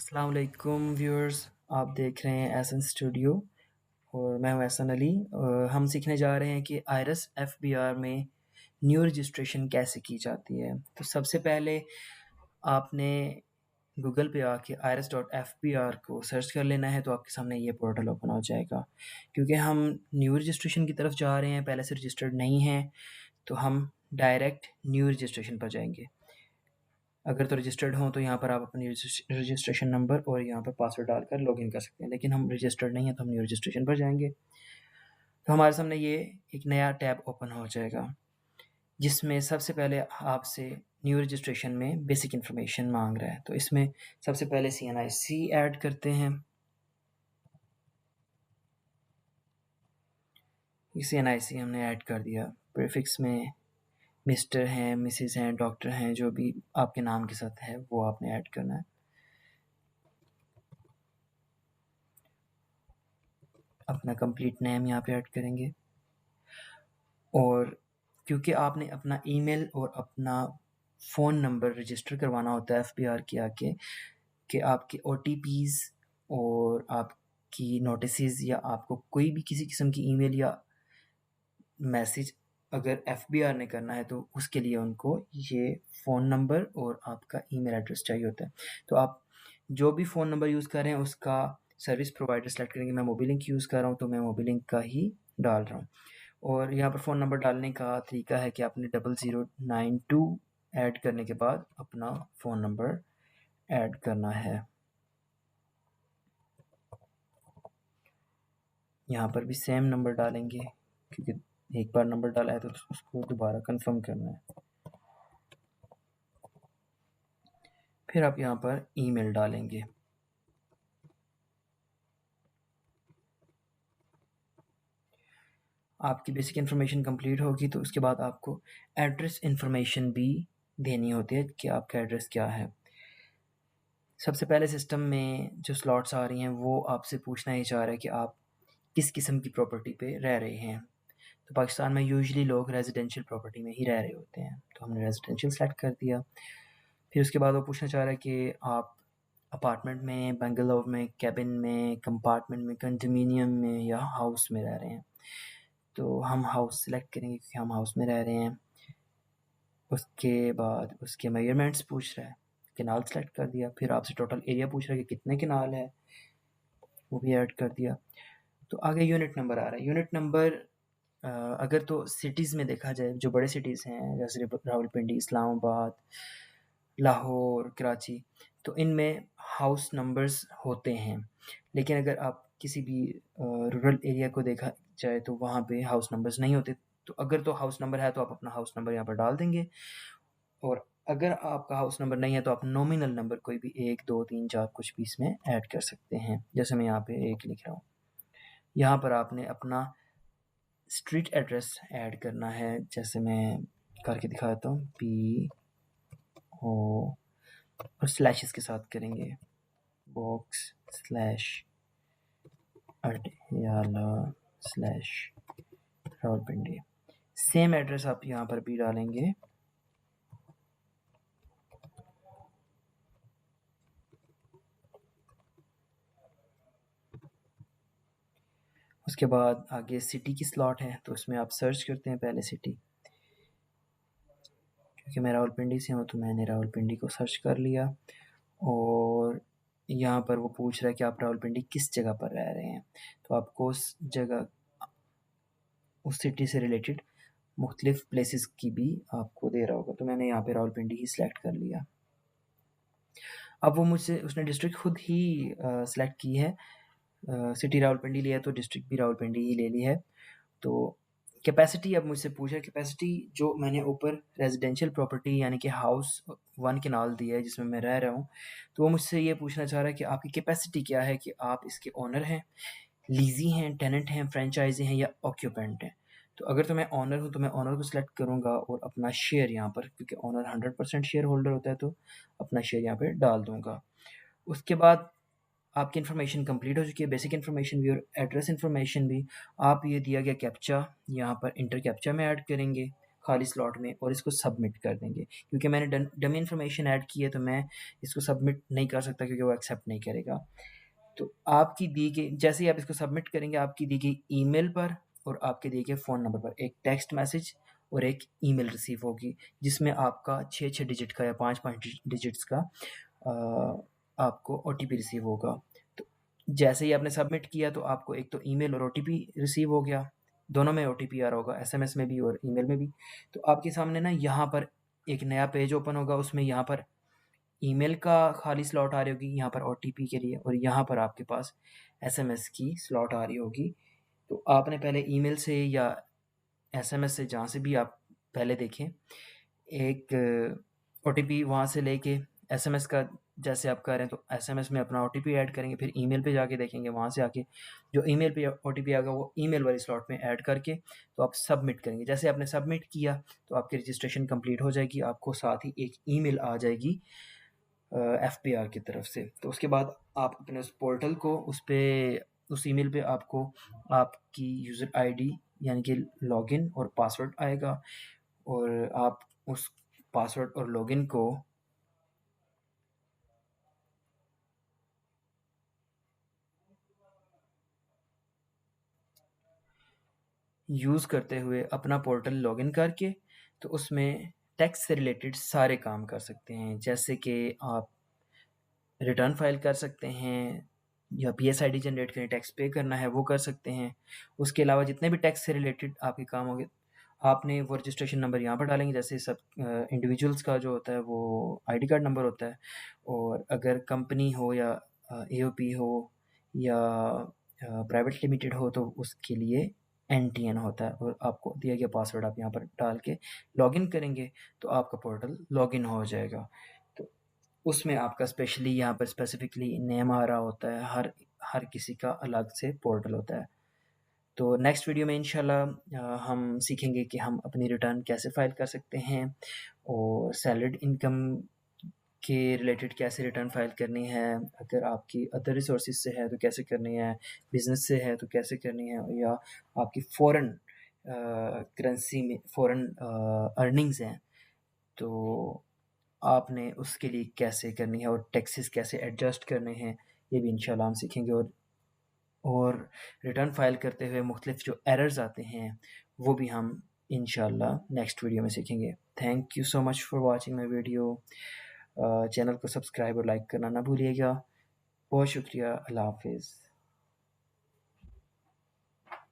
अस्सलाम वालेकुम व्यूअर्स। आप देख रहे हैं एसन स्टूडियो और मैं हूं एहसन अली। हम सीखने जा रहे हैं कि आयरस एफबीआर में न्यू रजिस्ट्रेशन कैसे की जाती है। तो सबसे पहले आपने गूगल पे आके iris.fbr को सर्च कर लेना है, तो आपके सामने ये पोर्टल ओपन हो जाएगा। क्योंकि हम न्यू रजिस्ट्रेशन की तरफ जा रहे हैं, पहले से रजिस्टर्ड नहीं हैं, तो हम डायरेक्ट न्यू रजिस्ट्रेशन पर जाएंगे। अगर तो रजिस्टर्ड हों तो यहाँ पर आप अपनी रजिस्ट्रेशन नंबर और यहाँ पर पासवर्ड डालकर लॉगिन कर सकते हैं, लेकिन हम रजिस्टर्ड नहीं हैं तो हम न्यू रजिस्ट्रेशन पर जाएंगे। तो हमारे सामने ये एक नया टैब ओपन हो जाएगा, जिसमें सबसे पहले आपसे न्यू रजिस्ट्रेशन में बेसिक इन्फॉर्मेशन मांग रहा है। तो इसमें सबसे पहले CNIC ऐड करते हैं। CNIC हमने ऐड कर दिया। प्रीफिक्स में मिस्टर हैं, मिसेस हैं, डॉक्टर हैं, जो भी आपके नाम के साथ है वो आपने ऐड करना है। अपना कंप्लीट नेम यहाँ पे ऐड करेंगे। और क्योंकि आपने अपना ईमेल और अपना फ़ोन नंबर रजिस्टर करवाना होता है एफबीआर के आके, कि आपके ओटीपीज़ और आपकी नोटिसेस या आपको कोई भी किसी किस्म की ईमेल या मैसेज अगर एफबीआर ने करना है, तो उसके लिए उनको ये फ़ोन नंबर और आपका ईमेल एड्रेस चाहिए होता है। तो आप जो भी फ़ोन नंबर यूज़ कर रहे हैं उसका सर्विस प्रोवाइडर सेलेक्ट करेंगे। मैं मोबिलिंक यूज़ कर रहा हूँ, तो मैं मोबिलिंक का ही डाल रहा हूँ। और यहाँ पर फ़ोन नंबर डालने का तरीका है कि आपने 0092 ऐड करने के बाद अपना फ़ोन नंबर ऐड करना है। यहाँ पर भी सेम नंबर डालेंगे, क्योंकि एक बार नंबर डाला है तो उसको दोबारा कंफर्म करना है। फिर आप यहाँ पर ईमेल डालेंगे। आपकी बेसिक इन्फॉर्मेशन कंप्लीट होगी तो उसके बाद आपको एड्रेस इन्फॉर्मेशन भी देनी होती है कि आपका एड्रेस क्या है। सबसे पहले सिस्टम में जो स्लॉट्स आ रही हैं वो आपसे पूछना ही चाह रहा है कि आप किस किस्म की प्रॉपर्टी पे रह रहे हैं। तो पाकिस्तान में यूजुअली लोग रेजिडेंशियल प्रॉपर्टी में ही रह रहे होते हैं, तो हमने रेजिडेंशियल सेलेक्ट कर दिया। फिर उसके बाद वो पूछना चाह रहा है कि आप अपार्टमेंट में, बंगलो में, कैबिन में, कंपार्टमेंट में, कंडोमिनियम में या हाउस में रह रहे हैं। तो हम हाउस सेलेक्ट करेंगे क्योंकि हम हाउस में रह रहे हैं। उसके बाद उसके मेजरमेंट्स पूछ रहा है, केनाल सेलेक्ट कर दिया। फिर आपसे टोटल एरिया पूछ रहा है कि कितने केनाल है, वो भी ऐड कर दिया। तो आगे यूनिट नंबर आ रहा है। यूनिट नंबर अगर तो सिटीज़ में देखा जाए, जो बड़े सिटीज़ हैं जैसे रावलपिंडी, इस्लामाबाद, लाहौर, कराची, तो इनमें हाउस नंबर्स होते हैं। लेकिन अगर आप किसी भी रूरल एरिया को देखा जाए तो वहाँ पे हाउस नंबर्स नहीं होते। तो अगर तो हाउस नंबर है तो आप अपना हाउस नंबर यहाँ पर डाल देंगे, और अगर आपका हाउस नंबर नहीं है तो आप नॉमिनल नंबर कोई भी 1, 2, 3, 4 कुछ भी इसमें ऐड कर सकते हैं। जैसे मैं यहाँ पे 1 लिख रहा हूँ। यहाँ पर आपने अपना स्ट्रीट एड्रेस ऐड करना है, जैसे मैं करके दिखा देता हूँ। PO और स्लैशेस के साथ करेंगे, बॉक्स स्लैश अटियाला स्लैश रावलपिंडी। सेम एड्रेस आप यहाँ पर भी डालेंगे। उसके बाद आगे सिटी की स्लॉट है, तो उसमें आप सर्च करते हैं पहले सिटी। क्योंकि मैं रावलपिंडी से हूँ तो मैंने रावलपिंडी को सर्च कर लिया। और यहाँ पर वो पूछ रहा है कि आप रावलपिंडी किस जगह पर रह रहे हैं, तो आपको उस जगह, उस सिटी से रिलेटेड मुख्तलिफ प्लेसेस की भी आपको दे रहा होगा। तो मैंने यहाँ पे रावलपिंडी ही सिलेक्ट कर लिया। अब वो मुझसे, उसने डिस्ट्रिक्ट खुद ही सेलेक्ट की है। सिटी रावलपिंडी लिया तो डिस्ट्रिक्ट भी रावलपिंडी ही ले ली है। तो कैपेसिटी अब मुझसे पूछा है। कैपेसिटी जो मैंने ऊपर रेजिडेंशियल प्रॉपर्टी यानी कि हाउस 1 केनाल दिया है जिसमें मैं रह रहा हूँ, तो वो मुझसे ये पूछना चाह रहा है कि आपकी कैपेसिटी क्या है, कि आप इसके ओनर हैं, लीजी हैं, टेनेंट हैं, फ्रेंचाइजी हैं या ऑक्यूपेंट हैं। तो अगर तो मैं ओनर हूँ तो मैं ओनर को सिलेक्ट करूँगा और अपना शेयर यहाँ पर, क्योंकि ओनर 100% शेयर होल्डर होता है, तो अपना शेयर यहाँ पे डाल दूँगा। उसके बाद आपकी इन्फॉर्मेशन कंप्लीट हो चुकी है, बेसिक इन्फॉर्मेशन भी और एड्रेस इन्फॉर्मेशन भी। आप ये दिया गया कैप्चा यहाँ पर इंटर कैप्चा में ऐड करेंगे, खाली स्लॉट में और इसको सबमिट कर देंगे। क्योंकि मैंने डमी इन्फॉर्मेशन ऐड की है तो मैं इसको सबमिट नहीं कर सकता क्योंकि वो एक्सेप्ट नहीं करेगा। तो आपकी दी गई, जैसे ही आप इसको सबमिट करेंगे, आपकी दी गई ईमेल पर और आपके दिए गए फ़ोन नंबर पर एक टेक्स्ट मैसेज और एक ईमेल रिसीव होगी, जिसमें आपका 6-6 डिजिट का या 5-5 डिजिट्स का आपको ओटीपी रिसीव होगा। तो जैसे ही आपने सबमिट किया तो आपको एक तो ईमेल और ओटीपी रिसीव हो गया, दोनों में ओटीपी आ रहा होगा, एसएमएस में भी और ईमेल में भी। तो आपके सामने ना यहाँ पर एक नया पेज ओपन होगा, उसमें यहाँ पर ईमेल का खाली स्लॉट आ रही होगी, यहाँ पर ओटीपी के लिए, और यहाँ पर आपके पास एसएमएस की स्लॉट आ रही होगी। तो आपने पहले ईमेल से या एसएमएस से, जहाँ से भी आप पहले देखें, एक ओटीपी वहाँ से लेके एसएमएस का जैसे आप कर रहे हैं तो एसएमएस में अपना ओटीपी ऐड करेंगे, फिर ईमेल पे जाके देखेंगे, वहाँ से आके जो ईमेल पे ओटीपी आएगा वो ईमेल वाली स्लॉट में ऐड करके तो आप सबमिट करेंगे। जैसे आपने सबमिट किया तो आपकी रजिस्ट्रेशन कंप्लीट हो जाएगी, आपको साथ ही एक ईमेल आ जाएगी एफपीआर की तरफ से। तो उसके बाद आप अपने उस पोर्टल को उस ईमेल पे आपको आपकी यूज़र आईडी यानी कि लॉगिन और पासवर्ड आएगा, और आप उस पासवर्ड और लॉगिन को यूज़ करते हुए अपना पोर्टल लॉगिन करके तो उसमें टैक्स से रिलेटेड सारे काम कर सकते हैं। जैसे कि आप रिटर्न फाइल कर सकते हैं या पीएसआईडी जनरेट करें, टैक्स पे करना है वो कर सकते हैं। उसके अलावा जितने भी टैक्स से रिलेटेड आपके काम होंगे, आपने वो रजिस्ट्रेशन नंबर यहाँ पर डालेंगे। जैसे सब इंडिविजुअल्स का जो होता है वो आईडी कार्ड नंबर होता है, और अगर कंपनी हो या एओपी हो या प्राइवेट लिमिटेड हो तो उसके लिए एनटीएन होता है, और आपको दिया गया पासवर्ड आप यहाँ पर डाल के लॉगिन करेंगे तो आपका पोर्टल लॉगिन हो जाएगा। तो उसमें आपका स्पेशली यहाँ पर स्पेसिफिकली नेम आ रहा होता है, हर किसी का अलग से पोर्टल होता है। तो नेक्स्ट वीडियो में इंशाल्लाह हम सीखेंगे कि हम अपनी रिटर्न कैसे फाइल कर सकते हैं, और सैलरीड इनकम के रिलेटेड कैसे रिटर्न फाइल करनी है, अगर आपकी अदर रिसोर्सेज से है तो कैसे करनी है, बिजनेस से है तो कैसे करनी है, या आपकी फ़ॉरेन करेंसी में फ़ॉरेन अर्निंग्स हैं तो आपने उसके लिए कैसे करनी है, और टैक्सेस कैसे एडजस्ट करने हैं, ये भी इंशाल्लाह हम सीखेंगे। और रिटर्न फाइल करते हुए मुख्तलिफ जो एरर्स आते हैं वो भी हम इंशाल्लाह नेक्स्ट वीडियो में सीखेंगे। Thank you so much for watching my video. Channel को सब्सक्राइब और लाइक करना ना भूलिएगा। बहुत शुक्रिया। अल्लाह हाफिज़।